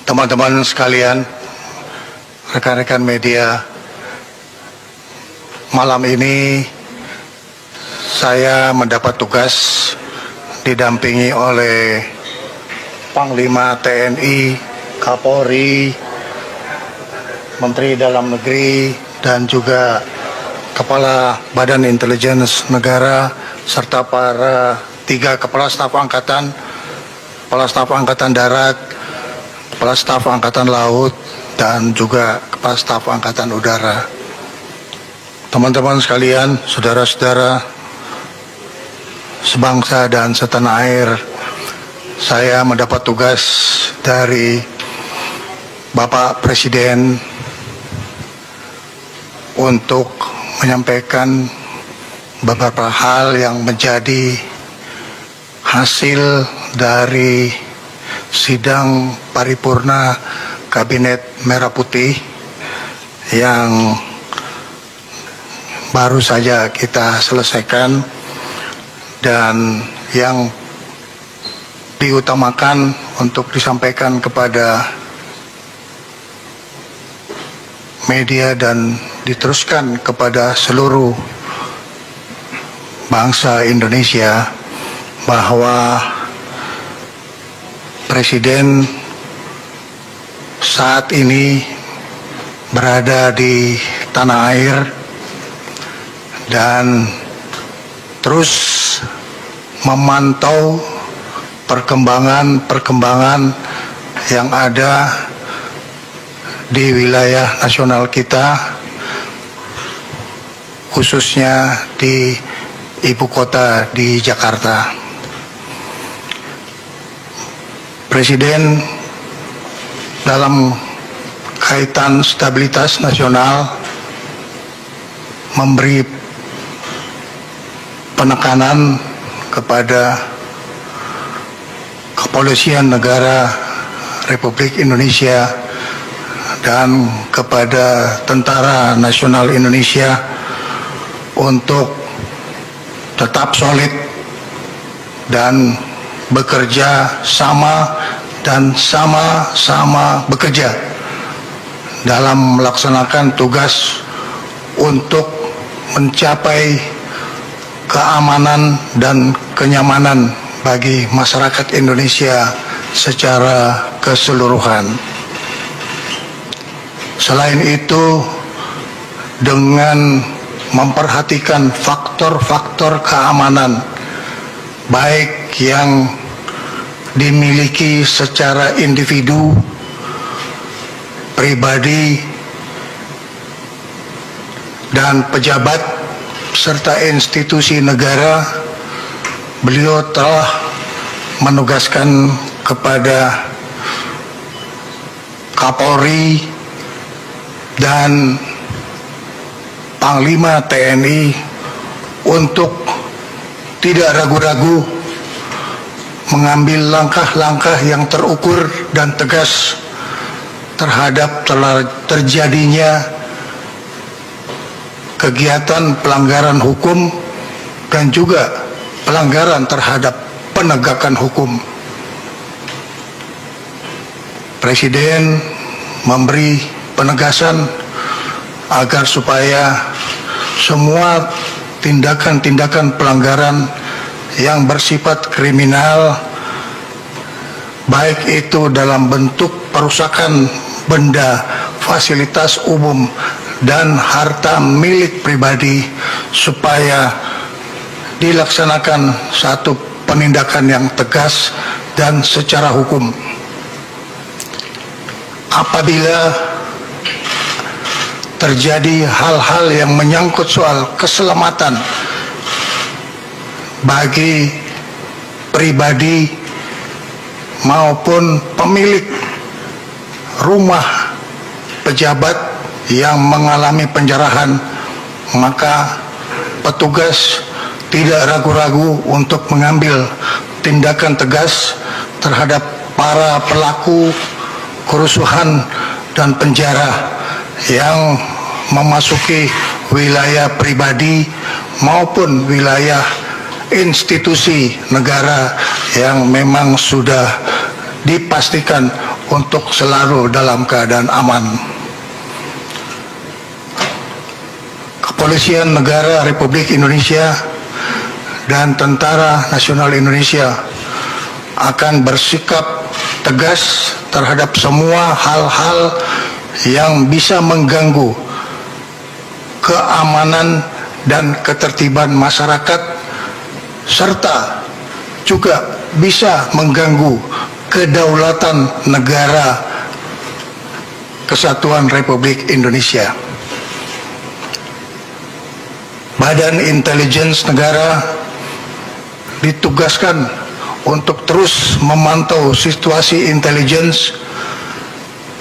teman-teman sekalian, rekan-rekan media, malam ini saya mendapat tugas didampingi oleh Panglima TNI, Kapolri, Menteri Dalam Negeri, dan juga Kepala Badan Intelijen Negara, serta para 3 Kepala Staf Angkatan, Kepala Staf Angkatan Darat, Kepala Staf Angkatan Laut, dan juga Kepala Staf Angkatan Udara. Teman-teman sekalian, saudara-saudara sebangsa dan setanah air, saya mendapat tugas dari Bapak Presiden untuk menyampaikan beberapa hal yang menjadi hasil dari sidang paripurna Kabinet Merah Putih yang baru saja kita selesaikan, dan yang diutamakan untuk disampaikan kepada media dan diteruskan kepada seluruh bangsa Indonesia bahwa Presiden saat ini berada di tanah air dan terus memantau perkembangan yang ada di wilayah nasional kita, khususnya di ibu kota di Jakarta. Presiden dalam kaitan stabilitas nasional memberi penekanan kepada Kepolisian Negara Republik Indonesia dan kepada Tentara Nasional Indonesia untuk tetap solid dan bekerja sama dan sama-sama bekerja dalam melaksanakan tugas untuk mencapai keamanan dan kenyamanan bagi masyarakat Indonesia secara keseluruhan. Selain itu, dengan memperhatikan faktor-faktor keamanan baik yang dimiliki secara individu, pribadi, dan pejabat serta institusi negara, beliau telah menugaskan kepada Kapolri dan Panglima TNI untuk tidak ragu-ragu mengambil langkah-langkah yang terukur dan tegas terhadap terjadinya kegiatan pelanggaran hukum dan juga pelanggaran terhadap penegakan hukum. Presiden memberi penegasan agar supaya semua tindakan-tindakan pelanggaran yang bersifat kriminal, baik itu dalam bentuk perusakan benda, fasilitas umum, dan harta milik pribadi, supaya dilaksanakan satu penindakan yang tegas dan secara hukum. Apabila terjadi hal-hal yang menyangkut soal keselamatan bagi pribadi maupun pemilik rumah pejabat yang mengalami penjarahan, maka petugas tidak ragu-ragu untuk mengambil tindakan tegas terhadap para pelaku kerusuhan dan penjara yang memasuki wilayah pribadi maupun wilayah institusi negara yang memang sudah dipastikan untuk selalu dalam keadaan aman. Kepolisian Negara Republik Indonesia dan Tentara Nasional Indonesia akan bersikap tegas terhadap semua hal-hal yang bisa mengganggu keamanan dan ketertiban masyarakat, serta juga bisa mengganggu kedaulatan negara Kesatuan Republik Indonesia. Badan Intelijen Negara ditugaskan untuk terus memantau situasi intelijen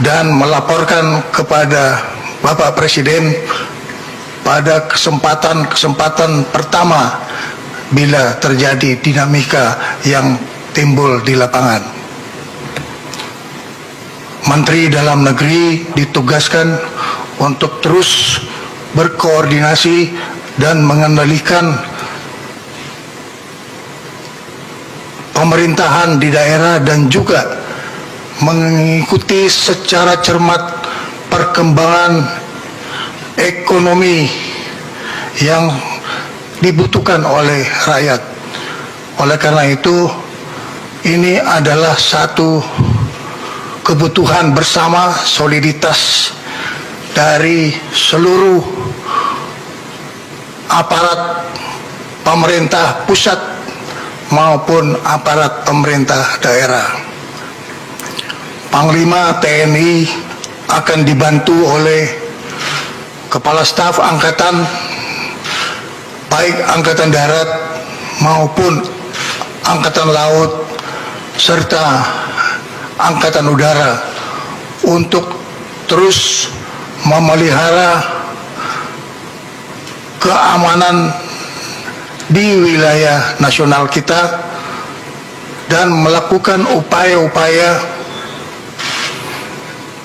dan melaporkan kepada Bapak Presiden pada kesempatan pertama bila terjadi dinamika yang timbul di lapangan. Menteri Dalam Negeri ditugaskan untuk terus berkoordinasi dan mengendalikan pemerintahan di daerah dan juga mengikuti secara cermat perkembangan ekonomi yang dibutuhkan oleh rakyat. Oleh karena itu, ini adalah satu kebutuhan bersama, soliditas dari seluruh aparat pemerintah pusat maupun aparat pemerintah daerah. Panglima TNI akan dibantu oleh Kepala Staf Angkatan, baik Angkatan Darat maupun Angkatan Laut serta Angkatan Udara, untuk terus memelihara keamanan di wilayah nasional kita dan melakukan upaya-upaya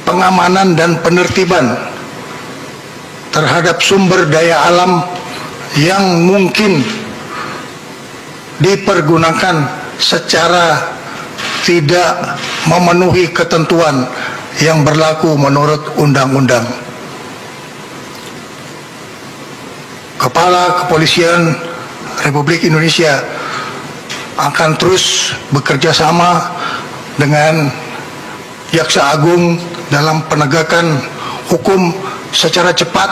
pengamanan dan penertiban terhadap sumber daya alam yang mungkin dipergunakan secara tidak memenuhi ketentuan yang berlaku menurut undang-undang. Kepala Kepolisian Republik Indonesia akan terus bekerja sama dengan Jaksa Agung dalam penegakan hukum secara cepat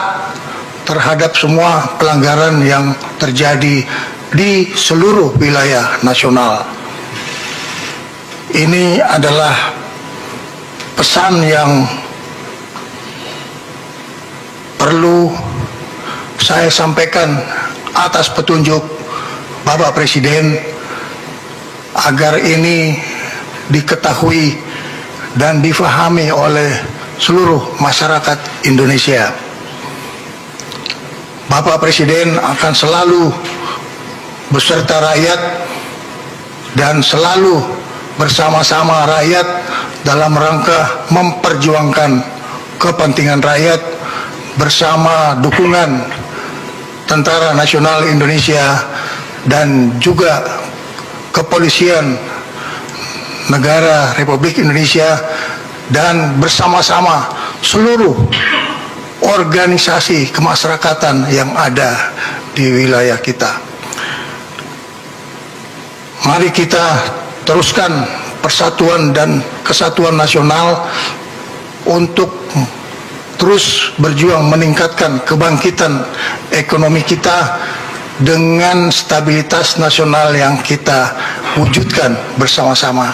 terhadap semua pelanggaran yang terjadi di seluruh wilayah nasional. Ini adalah pesan yang perlu saya sampaikan atas petunjuk Bapak Presiden agar ini diketahui dan difahami oleh seluruh masyarakat Indonesia. Bapak Presiden akan selalu beserta rakyat dan selalu bersama-sama rakyat dalam rangka memperjuangkan kepentingan rakyat bersama dukungan Tentara Nasional Indonesia dan juga Kepolisian Negara Republik Indonesia, dan bersama-sama seluruh organisasi kemasyarakatan yang ada di wilayah kita. Mari kita teruskan persatuan dan kesatuan nasional untuk terus berjuang meningkatkan kebangkitan ekonomi kita dengan stabilitas nasional yang kita wujudkan bersama-sama.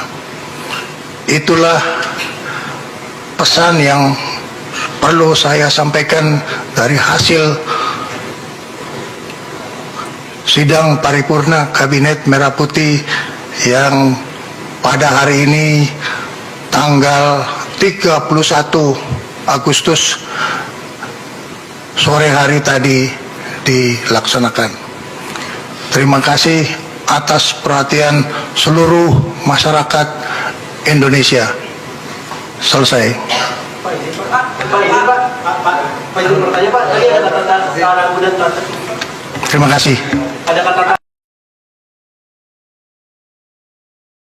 Itulah pesan yang perlu saya sampaikan dari hasil sidang paripurna Kabinet Merah Putih yang pada hari ini tanggal 31 Agustus sore hari tadi dilaksanakan. Terima kasih atas perhatian seluruh masyarakat Indonesia. Selesai. Pak, izin bertanya Pak, tadi ada kata-kata. Terima kasih. Ada kata-kata